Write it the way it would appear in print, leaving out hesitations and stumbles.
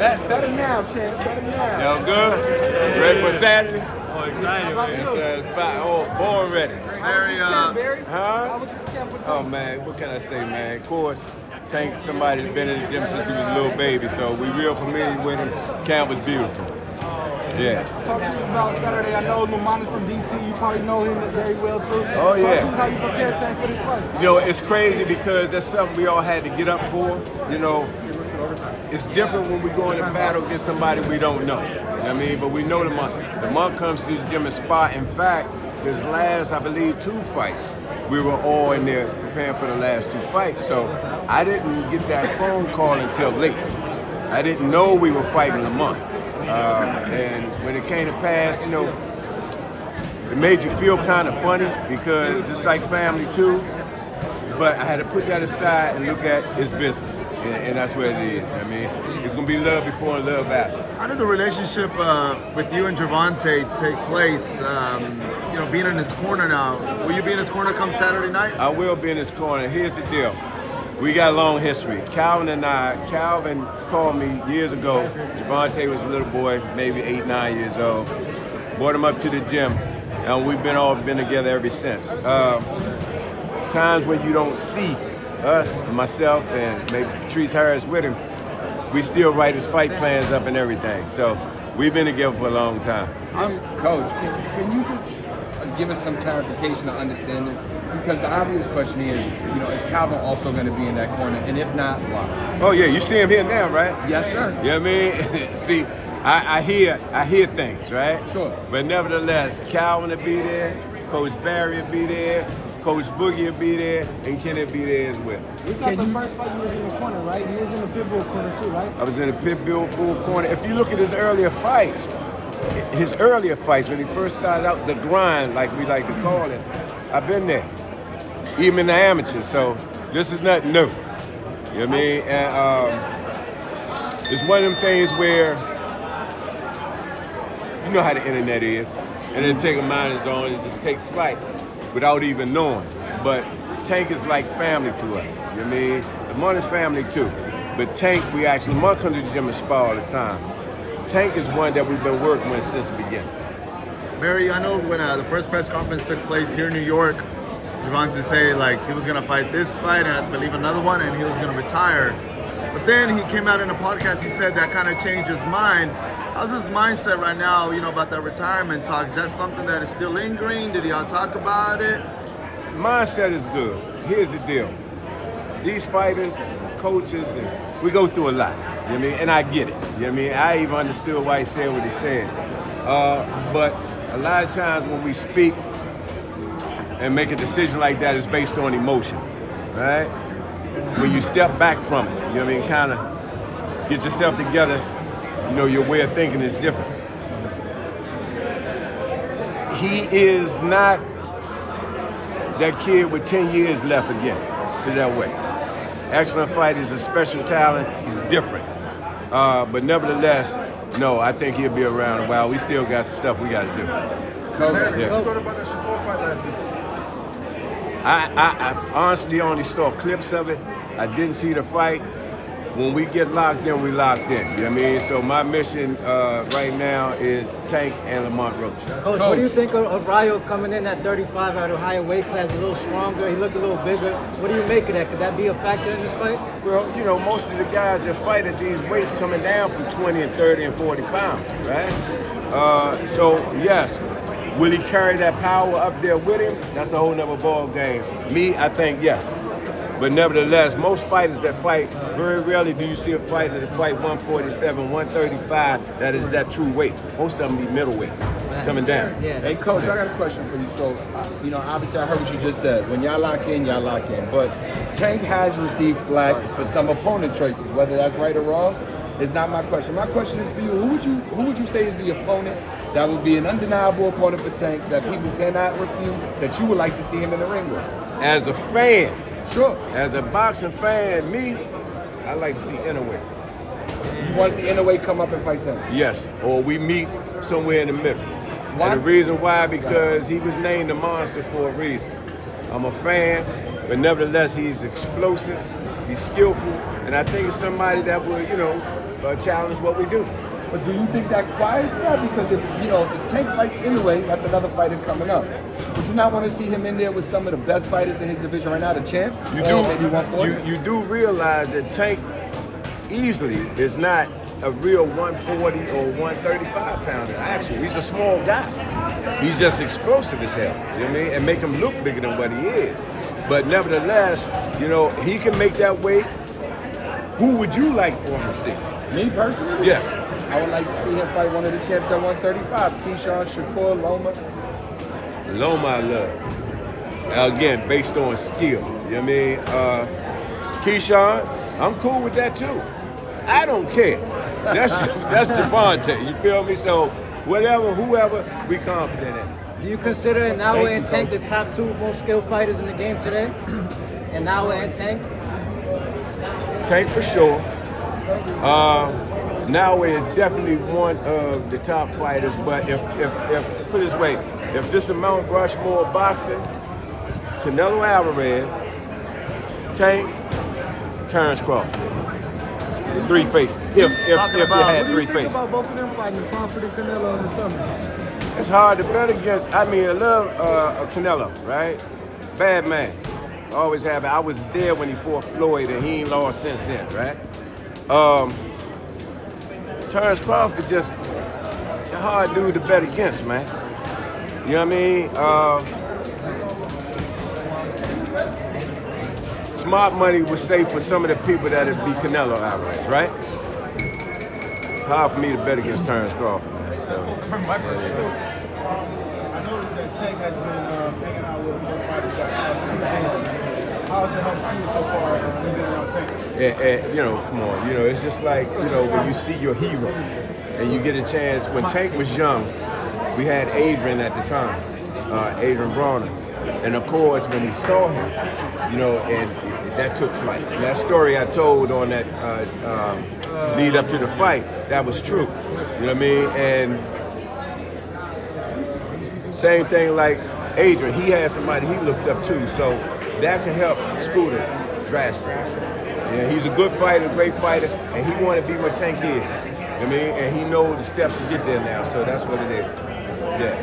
Better now, champ. Better now. Y'all good? Ready for Saturday? Oh, excited, man. Oh, born ready. Barry. Huh? How was this camp with Oh Tank? man, what can I say, man? Of course, Tank, somebody that's been in the gym since he was a little baby, so we real familiar with him. Camp was beautiful. Yeah. Talk to me about Saturday. I know Lamont is from DC. You probably know him very well too. Oh, yeah. Talk to me how you prepared Tank for this fight. You know, it's crazy because that's something we all had to get up for. You know, it's different when we go in a battle against somebody we don't know. You know what I mean? But we know the monk comes to the gym and spot. In fact, his last, I believe, 2 fights, we were all in there preparing for the last 2 fights. So I didn't get that phone call until late. I didn't know we were fighting Lamont. And when it came to pass, you know, it made you feel kind of funny because it's like family too. But I had to put that aside and look at his business, and that's where it is. I mean, it's gonna be love before and love after. How did the relationship with you and Gervonta take place? You know, being in his corner now. Will you be in his corner come Saturday night? I will be in his corner. Here's the deal. We got a long history. Calvin called me years ago. Gervonta was a little boy, maybe 8, 9 years old. Brought him up to the gym, and we've all been together ever since. Times when you don't see us, myself, and maybe Patrice Harris with him, we still write his fight plans up and everything. So we've been together for a long time. Coach, can you just give us some clarification or understanding? Because the obvious question is, you know, is Calvin also going to be in that corner? And if not, why? Oh yeah, you see him here now, right? Yes, sir. You know what I mean? See, I hear things, right? Sure. But nevertheless, Calvin will be there, Coach Barry will be there, Coach Boogie will be there, and Kenny will be there as well. We thought the first fight you was in the corner, right? You was in the pit bull corner too, right? I was in the pit bull corner. If you look at his earlier fights when he first started out, the grind, like we like to call it, I've been there, even in the amateurs. So this is nothing new. You know what I mean? And it's one of them things where you know how the internet is, and then take a mind of his own and just take flight without even knowing. But Tank is like family to us. You know what I mean? Lamont is family too. But Tank, Lamont comes to the gym and spar all the time. Tank is one that we've been working with since the beginning. Barry, I know when the first press conference took place here in New York, Gervonta said like he was gonna fight this fight and I believe another one, and he was gonna retire. But then he came out in a podcast. He said that kind of changed his mind. How's his mindset right now? You know, about that retirement talk. Is that something that is still lingering? Did y'all talk about it? Mindset is good. Here's the deal. These fighters, coaches, and we go through a lot. You know what I mean? And I get it. You know what I mean? I even understood why he said what he said. But a lot of times when we speak and make a decision like that, it's based on emotion, right? When you step back from it, you know what I mean? Kind of get yourself together, you know, your way of thinking is different. He is not that kid with 10 years left again, put it that way. Excellent fighter, he's a special talent, he's different. But nevertheless, no, I think he'll be around a while. We still got some stuff we got to do. Coach, Did you go about that Shakur fight last week? I honestly only saw clips of it. I didn't see the fight. When we get locked in, we locked in. You know what I mean? So my mission right now is Tank and Lamont Roach. Coach, what do you think of Ryo coming in at 35 at a higher weight class, a little stronger? He looked a little bigger. What do you make of that? Could that be a factor in this fight? Well, you know, most of the guys that fight at these weights coming down from 20 and 30 and 40 pounds, right? So, yes. Will he carry that power up there with him? That's a whole nother ball game. Me, I think yes. But nevertheless, most fighters that fight, very rarely do you see a fighter that fight 147, 135, that is that true weight. Most of them be middleweights coming down. Yeah, hey, Coach, I got a question for you. So, you know, obviously I heard what you just said. When y'all lock in, y'all lock in. But Tank has received flack for some opponent choices, whether that's right or wrong. Is not my question. My question is for you. Who would you say is the opponent that would be an undeniable opponent for Tank that people cannot refute, that you would like to see him in the ring with? As a fan, Sure. as a boxing fan, me, I like to see Inoue. You want to see Inoue come up and fight Tank? Yes, or we meet somewhere in the middle. Why? And the reason why, because he was named the monster for a reason. I'm a fan, but nevertheless, he's explosive. He's skillful, and I think it's somebody that will, challenge what we do. But do you think that quiets that? Because if Tank fights anyway, that's another fighter coming up. Would you not want to see him in there with some of the best fighters in his division right now, the champs? Maybe 140? You do realize that Tank easily is not a real 140 or 135 pounder. Actually, he's a small guy. He's just explosive as hell. You know what I mean? And make him look bigger than what he is. But nevertheless, he can make that weight. Who would you like for him to see? Me personally? Yes. I would like to see him fight one of the champs at 135. Keyshawn, Shakur, Loma. Loma I love. Again, based on skill. You know what I mean? Keyshawn, I'm cool with that too. I don't care. That's Gervonta. You feel me? So whatever, whoever, we confident in. Do you consider Nawa and Tank the top two most skilled fighters in the game today? And Nawa and Tank? Tank for sure. Nawa is definitely one of the top fighters, but if put it this way, if this is Mount Rushmore boxing, Canelo Alvarez, Tank, Terrence Crawford. Three faces. If you had three faces. What do you think about both of them fighting Crawford and Canelo in the summer? It's hard to bet against. I love Canelo, right? Bad man. Always have it. I was there when he fought Floyd, and he ain't lost since then, right? Terrence Crawford just a hard dude to bet against, man. You know what I mean? Smart money would say for some of the people that would be Canelo Alvarez, right? It's hard for me to bet against Terrence Crawford, man. So, I noticed that Tank has been hanging out with more fighters like How has it helped school so far in being around Tank? And come on, it's just like, when you see your hero and you get a chance. When Tank was young, we had Adrian at the time, Adrian Brawner. And of course, when he saw him, and that took flight. And that story I told on that lead up to the fight, that was true. You know what I mean? And same thing like Adrian, he had somebody he looked up to, so that can help Scooter drastically. Yeah, he's a good fighter, great fighter, and he want to be where Tank is. You know what I mean? And he knows the steps to get there now, so that's what it is. Yeah.